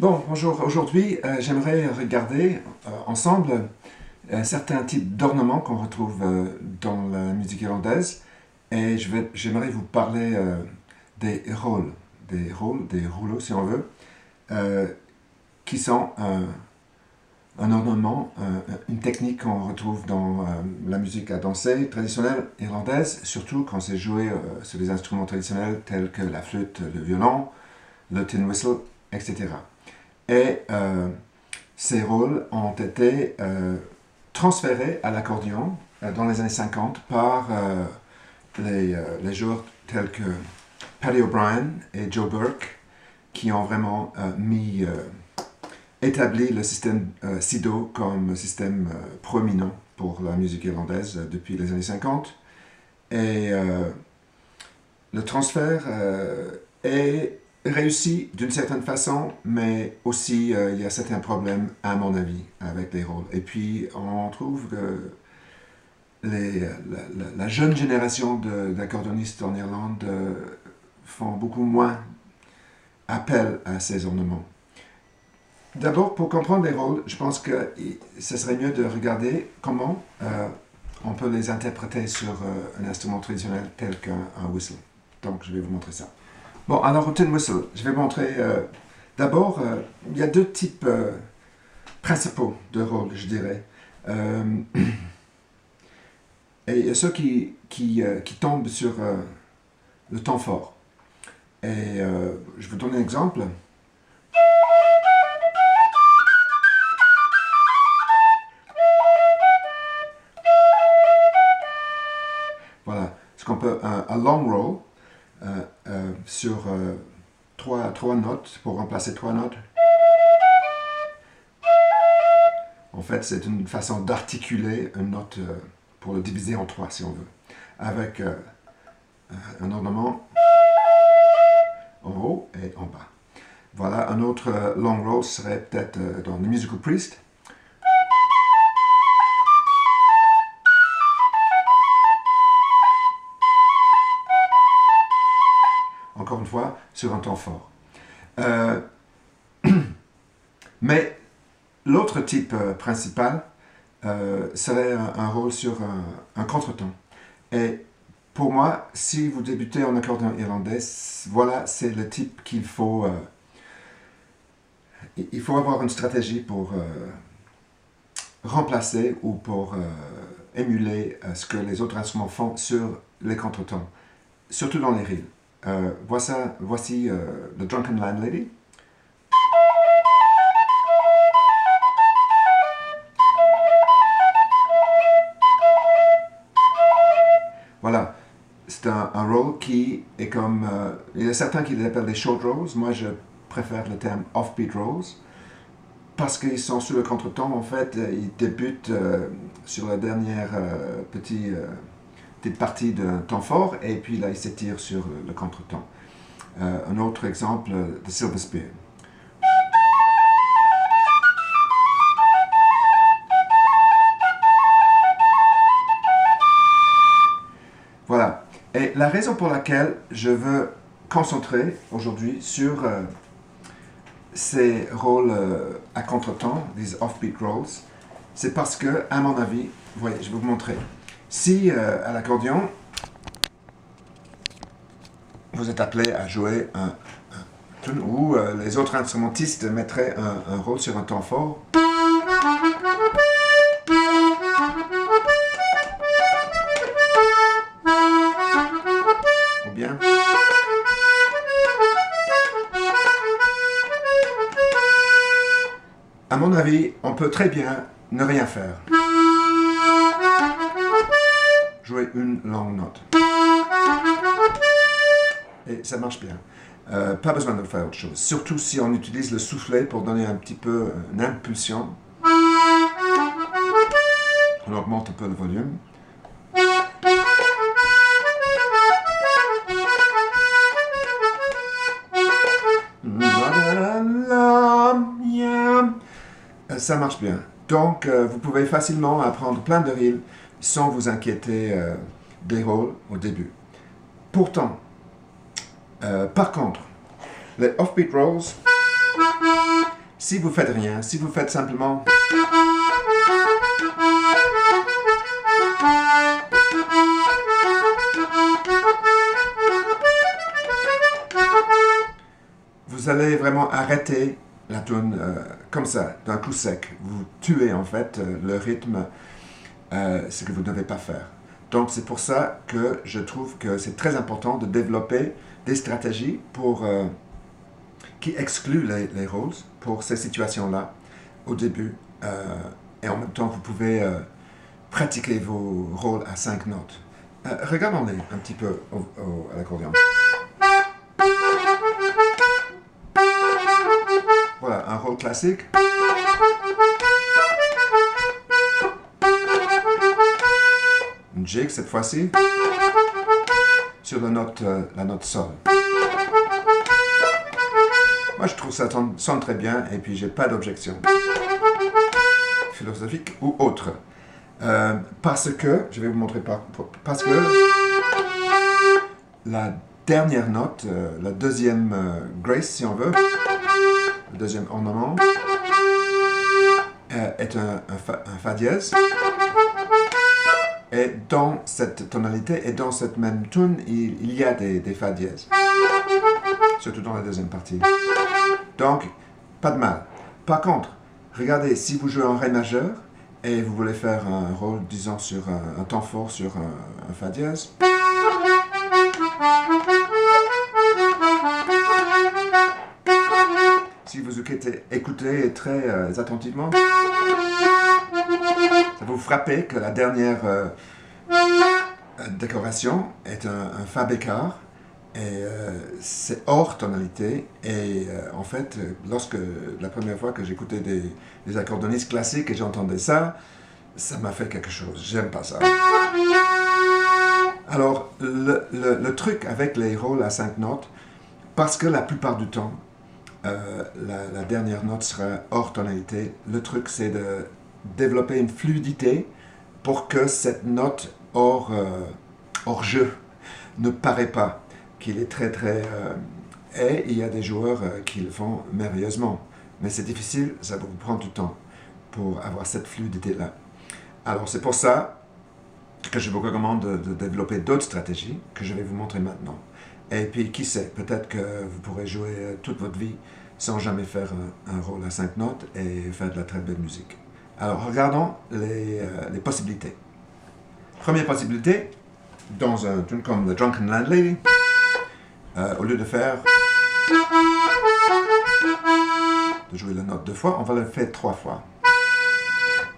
Bon, bonjour. Aujourd'hui, j'aimerais regarder ensemble certains types d'ornements qu'on retrouve dans la musique irlandaise et j'aimerais vous parler des rouleaux si on veut, euh, qui sont un ornement, une technique qu'on retrouve dans la musique à danser traditionnelle irlandaise, surtout quand c'est joué sur des instruments traditionnels tels que la flûte, le violon, le tin whistle, etc. Et ces rôles ont été transférés à l'accordion dans les années 50 par les joueurs tels que Paddy O'Brien et Joe Burke qui ont vraiment établi le système Sido comme système proéminent pour la musique irlandaise depuis les années 50. Et le transfert est réussi d'une certaine façon, mais aussi il y a certains problèmes, à mon avis, avec les rôles. Et puis, on trouve que la jeune génération d'accordéonistes en Irlande font beaucoup moins appel à ces ornements. D'abord, pour comprendre les rôles, je pense que ce serait mieux de regarder comment on peut les interpréter sur un instrument traditionnel tel qu'un whistle. Donc, je vais vous montrer ça. Bon, alors au tin whistle, je vais montrer d'abord, il y a deux types principaux de rôles, je dirais. Et il y a ceux qui tombent sur le temps fort. Et je vais vous donner un exemple. Voilà, ce qu'on peut, un long roll sur trois notes, pour remplacer trois notes. En fait, c'est une façon d'articuler une note pour le diviser en trois, si on veut, avec un ornement en haut et en bas. Voilà, un autre long roll serait peut-être dans le Musical Priest. Encore une fois, sur un temps fort. Mais l'autre type principal serait un rôle sur un contretemps. Et pour moi, si vous débutez en accordéon irlandais, voilà, c'est le type qu'il faut... il faut avoir une stratégie pour remplacer ou pour émuler ce que les autres instruments font sur les contretemps, surtout dans les reels. Voici The Drunken Landlady. Voilà, c'est un roll qui est comme... il y a certains qui les appellent des short rolls. Moi, je préfère le terme offbeat rolls parce qu'ils sont sur le contretemps. En fait, ils débutent sur la dernière petite partie d'un temps fort et puis là, ils s'étirent sur le contretemps. Un autre exemple, The Silver Spear. Voilà. Et la raison pour laquelle je veux concentrer aujourd'hui sur ces rôles à contretemps, les offbeat rolls, c'est parce que, à mon avis, voyez, je vais vous montrer. Si à l'accordion, vous êtes appelé à jouer un tune où les autres instrumentistes mettraient un rôle sur un temps fort, ou bien à mon avis, on peut très bien ne rien faire. Jouer une longue note. Et ça marche bien. Pas besoin de faire autre chose. Surtout si on utilise le soufflet pour donner un petit peu une impulsion. On augmente un peu le volume. Ça marche bien. Donc, vous pouvez facilement apprendre plein de reels sans vous inquiéter des rôles au début. Pourtant, par contre, les offbeat rolls, si vous faites rien, si vous faites simplement... Vous allez vraiment arrêter la tune comme ça, d'un coup sec. Vous tuez en fait le rythme, ce que vous ne devez pas faire. Donc c'est pour ça que je trouve que c'est très important de développer des stratégies qui excluent les rolls pour ces situations-là au début. Et en même temps, vous pouvez pratiquer vos rôles à 5 notes. Regardons-les un petit peu à l'accordéon. Voilà, un rôle classique. Une jig cette fois-ci. Sur la note sol. Moi je trouve ça sonne très bien et puis j'ai pas d'objection. Philosophique ou autre. Parce que, je vais vous montrer parce que la dernière note, la deuxième grace si on veut, le deuxième ornement, est un fa dièse. Et dans cette tonalité et dans cette même tune, il y a des fa dièses. Surtout dans la deuxième partie. Donc, pas de mal. Par contre, regardez, si vous jouez en ré majeur et vous voulez faire un rôle, disons, sur un temps fort sur un fa dièse, si vous écoutez très attentivement, ça va vous frapper que la dernière décoration est un fa bécard et c'est hors tonalité. Et en fait, la première fois que j'écoutais des accordéonistes classiques et j'entendais ça, ça m'a fait quelque chose. J'aime pas ça. Alors, le truc avec les rôles à 5 notes, parce que la plupart du temps, la dernière note sera hors tonalité. Le truc, c'est de développer une fluidité pour que cette note hors jeu ne paraît pas, qu'il est très très... et il y a des joueurs qui le font merveilleusement. Mais c'est difficile, ça va vous prendre du temps pour avoir cette fluidité-là. Alors c'est pour ça que je vous recommande de développer d'autres stratégies que je vais vous montrer maintenant. Et puis, qui sait, peut-être que vous pourrez jouer toute votre vie sans jamais faire un rôle à 5 notes et faire de la très belle musique. Alors, regardons les possibilités. Première possibilité, dans un tune comme The Drunken Landlady, au lieu de jouer la note 2 fois, on va le faire 3 fois.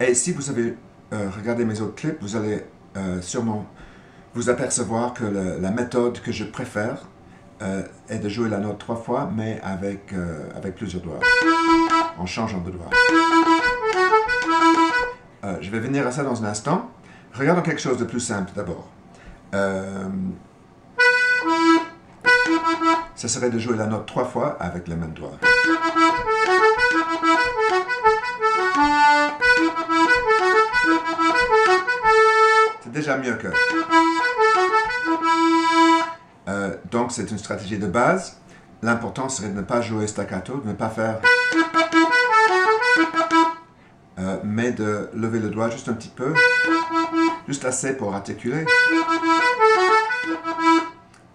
Et si vous avez regardé mes autres clips, vous allez sûrement vous apercevoir que la méthode que je préfère est de jouer la note 3 fois, mais avec plusieurs doigts, en changeant de doigts. Je vais venir à ça dans un instant. Regardons quelque chose de plus simple d'abord. Ça serait de jouer la note 3 fois avec les mêmes doigts. C'est déjà mieux que... donc c'est une stratégie de base. L'important serait de ne pas jouer staccato, de ne pas faire... mais de lever le doigt juste un petit peu, juste assez pour articuler.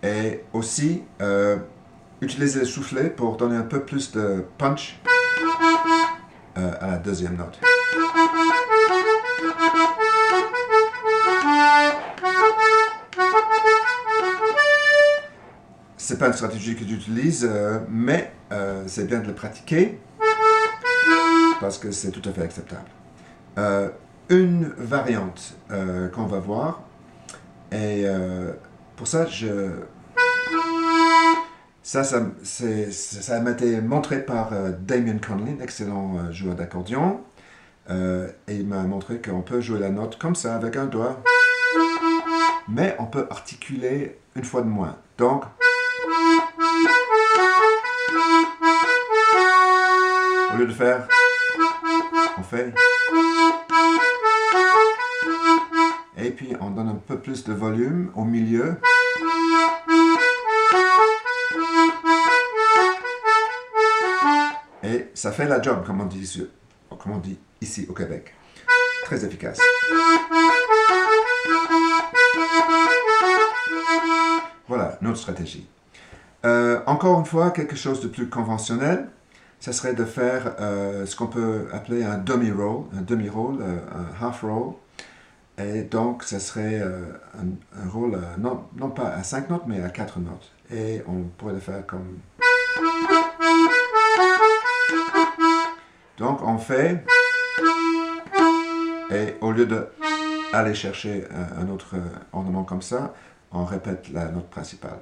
Et aussi, utiliser le soufflet pour donner un peu plus de punch à la deuxième note. C'est pas une stratégie que j'utilise, mais c'est bien de le pratiquer parce que c'est tout à fait acceptable. Une variante qu'on va voir, et pour ça, ça m'a été montré par Damien Conley, un excellent joueur d'accordion, et il m'a montré qu'on peut jouer la note comme ça, avec un doigt, mais on peut articuler une fois de moins. Donc, au lieu de faire, on fait, et puis on donne un peu plus de volume au milieu. Et mais ça fait la job, comme on dit ici au Québec. Très efficace. Voilà, notre stratégie. Encore une fois, quelque chose de plus conventionnel, ça serait de faire ce qu'on peut appeler un demi-roll, un half-roll. Et donc, ça serait un roll, non pas à 5 notes, mais à 4 notes. Et on pourrait le faire comme... Donc, on fait... Et au lieu d'aller chercher un autre ornement comme ça, on répète la note principale.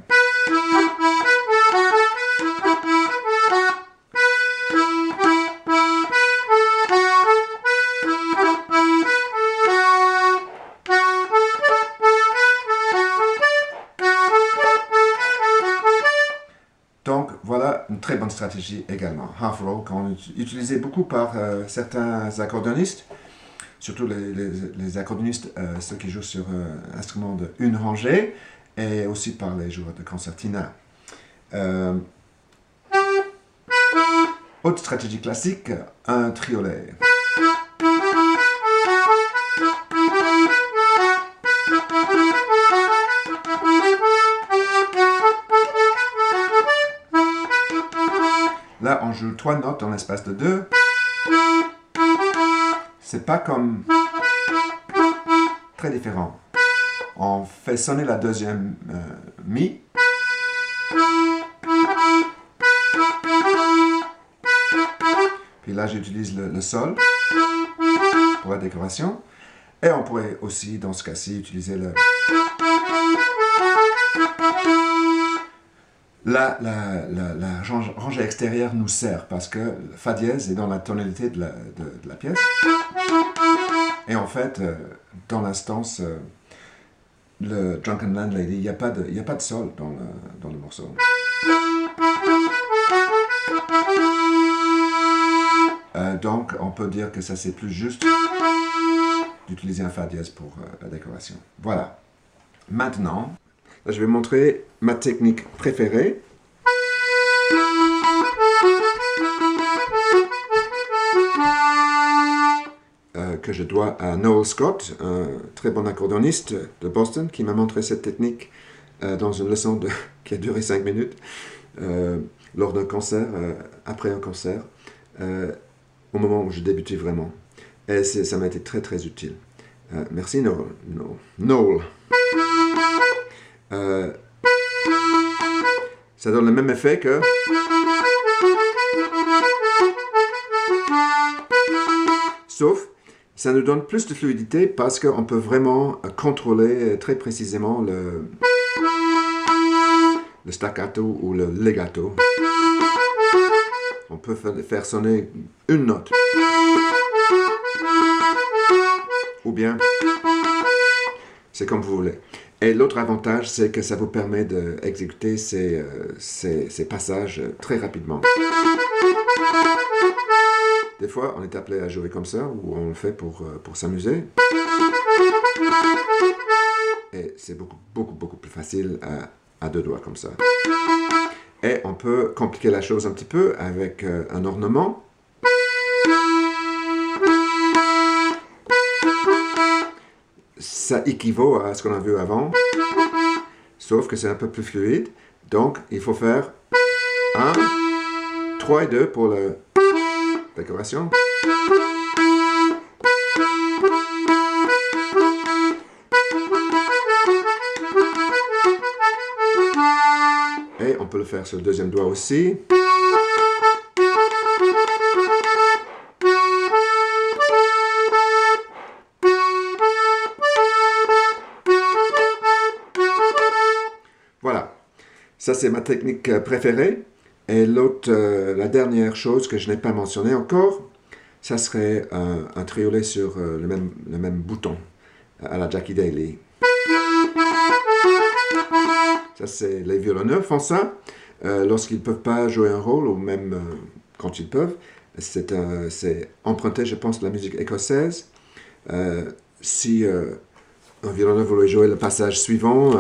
Donc voilà une très bonne stratégie également. Half roll, qu'on utilisait beaucoup par certains accordéonistes, surtout les accordéonistes, ceux qui jouent sur un instrument de une rangée, et aussi par les joueurs de concertina. Autre stratégie classique, un triolet. Là, on joue 3 notes dans l'espace de 2. C'est pas comme... Très différent. On fait sonner la deuxième mi. Puis là, j'utilise le sol pour la décoration. Et on pourrait aussi, dans ce cas-ci, utiliser le... Là, la rangée extérieure nous sert parce que Fa dièse est dans la tonalité de la pièce. Et en fait, dans l'instance, le Drunken Landlady, il n'y a pas de sol dans le morceau. Donc, on peut dire que ça c'est plus juste d'utiliser un Fa dièse pour la décoration. Voilà. Maintenant, là, je vais montrer ma technique préférée. Que je dois à Noel Scott, un très bon accordéoniste de Boston, qui m'a montré cette technique dans une leçon qui a duré 5 minutes, lors d'un concert, après un concert, au moment où je débutais vraiment. Et ça m'a été très très utile. Merci Noel. Ça donne le même effet que... Sauf, ça nous donne plus de fluidité parce qu'on peut vraiment contrôler très précisément le staccato ou le legato. On peut faire sonner une note. Ou bien, c'est comme vous voulez. Et l'autre avantage, c'est que ça vous permet d'exécuter ces passages très rapidement. Des fois, on est appelé à jouer comme ça, ou on le fait pour s'amuser. Et c'est beaucoup plus facile à 2 doigts comme ça. Et on peut compliquer la chose un petit peu avec un ornement. Ça équivaut à ce qu'on a vu avant, sauf que c'est un peu plus fluide. Donc, il faut faire 1, 3 et 2 pour la décoration. Et on peut le faire sur le deuxième doigt aussi. Voilà, ça c'est ma technique préférée. Et l'autre, la dernière chose que je n'ai pas mentionnée encore, ça serait un triolet sur le même bouton, à la Jackie Daly. Ça c'est les violonneux font ça, lorsqu'ils ne peuvent pas jouer un rôle, ou même quand ils peuvent. C'est emprunté, je pense, de la musique écossaise. Si un violonneux voulait jouer le passage suivant...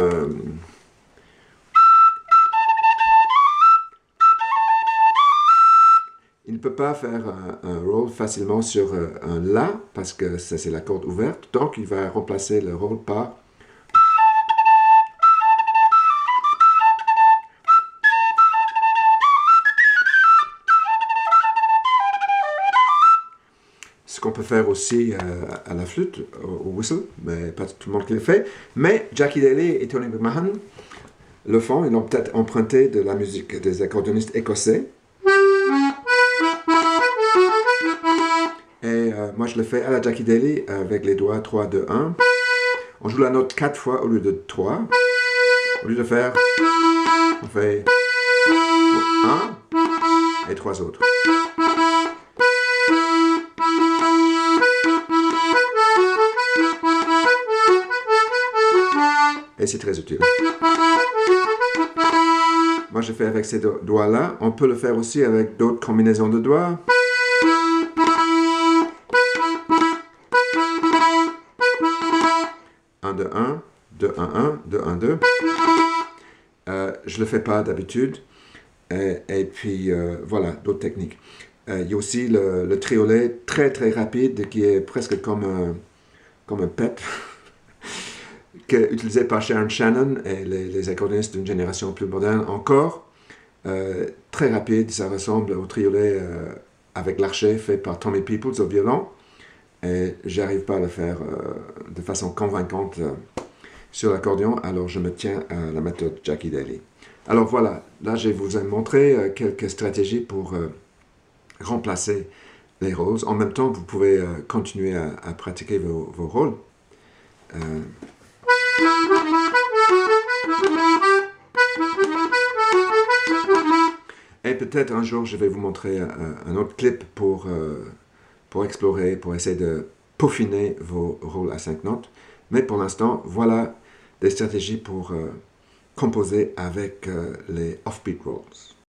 il ne peux pas faire un roll facilement sur un La, parce que ça c'est la corde ouverte, donc il va remplacer le roll par... Ce qu'on peut faire aussi à la flûte, au whistle, mais pas tout le monde qui le fait. Mais Jackie Daly et Tony McMahon le font, ils l'ont peut-être emprunté de la musique des accordéonistes écossais. Et moi je le fais à la Jackie Daly avec les doigts 3, 2, 1. On joue la note 4 fois au lieu de 3. Au lieu de faire, on fait 1 et 3 autres. Et c'est très utile. Moi, je fais avec ces doigts-là. On peut le faire aussi avec d'autres combinaisons de doigts. Un, 2, 1, 2, 1, 1, 2, 1, 2. Je ne le fais pas d'habitude. Et puis, voilà, d'autres techniques. Il y a aussi le triolet très, très rapide qui est presque comme un pet. Utilisé par Sharon Shannon et les accordéonistes d'une génération plus moderne encore. Très rapide, ça ressemble au triolet avec l'archet fait par Tommy Peoples au violon. Et j'arrive pas à le faire de façon convaincante sur l'accordéon, alors je me tiens à la méthode Jackie Daly. Alors voilà, là je vous ai montré quelques stratégies pour remplacer les rôles. En même temps, vous pouvez continuer à pratiquer vos rôles. Et peut-être un jour, je vais vous montrer un autre clip pour explorer, pour essayer de peaufiner vos rôles à 5 notes. Mais pour l'instant, voilà des stratégies pour composer avec les offbeat rolls.